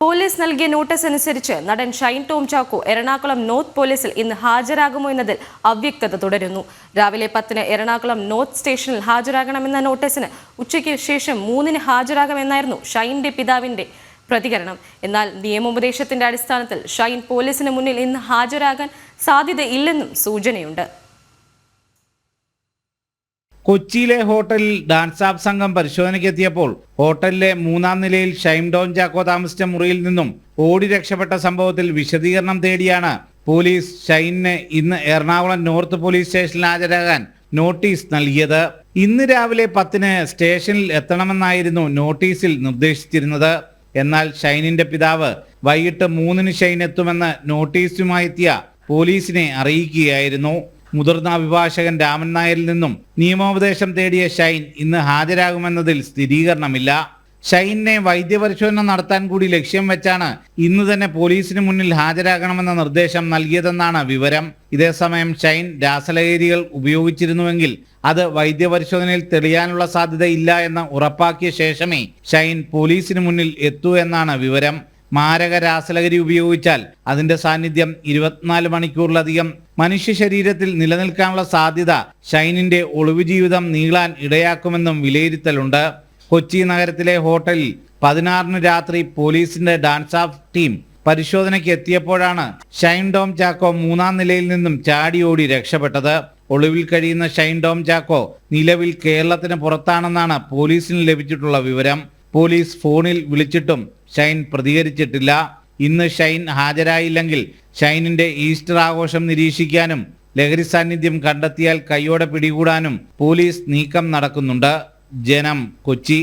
Police നൽകിയ notice അനുസരിച്ച് നടൻ ഷൈൻ ടോം ചാക്കോ എറണാകുളം നോർത്ത് പോലീസിൽ ഇന്ന് ഹാജരാകുമോ എന്നതിൽ അവ്യക്തത തുടരുന്നു. രാവിലെ 10-ന് എറണാകുളം നോർത്ത് സ്റ്റേഷനിൽ ഹാജരാകണമെന്ന നോട്ടീസിന് ഉച്ചയ്ക്ക് ശേഷം 3-ന് ഹാജരാകാമെന്നായിരുന്നു ഷൈനിന്റെ പിതാവിന്റെ പ്രതികരണം. എന്നാൽ നിയമോപദേശത്തിന്റെ അടിസ്ഥാനത്തിൽ ഷൈൻ പോലീസിന് മുന്നിൽ ഇന്ന് ഹാജരാകാൻ സാധ്യതയില്ലെന്നും സൂചനയുണ്ട്. കൊച്ചിയിലെ ഹോട്ടലിൽ ഡാൻസ് ആപ്പ് സംഘം പരിശോധനയ്ക്കെത്തിയപ്പോൾ ഹോട്ടലിലെ 3-ാം നിലയിൽ ഷൈൻ ടോം ചാക്കോ താമസിച്ച മുറിയിൽ നിന്നും ഓടി രക്ഷപ്പെട്ട സംഭവത്തിൽ വിശദീകരണം തേടിയാണ് പോലീസ് ഷൈനിന് ഇന്ന് എറണാകുളം നോർത്ത് പോലീസ് സ്റ്റേഷനിൽ ഹാജരാകാൻ നോട്ടീസ് നൽകിയത്. ഇന്ന് രാവിലെ 10-ന് സ്റ്റേഷനിൽ എത്തണമെന്നായിരുന്നു നോട്ടീസിൽ നിർദ്ദേശിച്ചിരുന്നത്. എന്നാൽ ഷൈനിന്റെ പിതാവ് വൈകിട്ട് 3-ന് ഷൈൻ എത്തുമെന്ന് നോട്ടീസുമായി എത്തിയ പോലീസിനെ അറിയിക്കുകയായിരുന്നു. മുതിർന്ന അഭിഭാഷകൻ രാമൻ നായരിൽ നിന്നും നിയമോപദേശം തേടിയ ഷൈൻ ഇന്ന് ഹാജരാകുമെന്നതിൽ സ്ഥിരീകരണമില്ല. ഷൈനിനെ വൈദ്യപരിശോധന നടത്താൻ കൂടി ലക്ഷ്യം വെച്ചാണ് ഇന്ന് തന്നെ പോലീസിന് മുന്നിൽ ഹാജരാകണമെന്ന നിർദ്ദേശം നൽകിയതെന്നാണ് വിവരം. ഇതേസമയം ഷൈൻ രാസലഹരികൾ ഉപയോഗിച്ചിരുന്നുവെങ്കിൽ അത് വൈദ്യപരിശോധനയിൽ തെളിയാനുള്ള സാധ്യതയില്ല എന്ന് ഉറപ്പാക്കിയ ശേഷമേ ഷൈൻ പോലീസിന് മുന്നിൽ എത്തൂ എന്നാണ് വിവരം. മാരക രാസലഹരി ഉപയോഗിച്ചാൽ അതിന്റെ സാന്നിധ്യം 24 മണിക്കൂറിലധികം മനുഷ്യ ശരീരത്തിൽ നിലനിൽക്കാനുള്ള സാധ്യത ഷൈനിന്റെ ഒളിവ് ജീവിതം നീളാൻ ഇടയാക്കുമെന്നും വിലയിരുത്തലുണ്ട്. കൊച്ചി നഗരത്തിലെ ഹോട്ടലിൽ 16-ന് രാത്രി പോലീസിന്റെ ഡാൻസ് ആപ്പ് ടീം പരിശോധനയ്ക്ക് എത്തിയപ്പോഴാണ് ഷൈൻ ടോം ചാക്കോ 3-ാം നിലയിൽ നിന്നും ചാടിയോടി രക്ഷപ്പെട്ടത്. ഒളിവിൽ കഴിയുന്ന ഷൈൻ ടോം ചാക്കോ നിലവിൽ കേരളത്തിന് പുറത്താണെന്നാണ് പോലീസിന് ലഭിച്ചിട്ടുള്ള വിവരം. പോലീസ് ഫോണിൽ വിളിച്ചിട്ടും ഷൈൻ പ്രതികരിച്ചിട്ടില്ല. ഇന്ന് ഷൈൻ ഹാജരായില്ലെങ്കിൽ ഷൈനിന്റെ ഈസ്റ്റർ ആഘോഷം നിരീക്ഷിക്കാനും ലഹരി സാന്നിധ്യം കണ്ടെത്തിയാൽ കൈയോടെ പിടികൂടാനും പോലീസ് നീക്കം നടക്കുന്നുണ്ട്. ജനം, കൊച്ചി.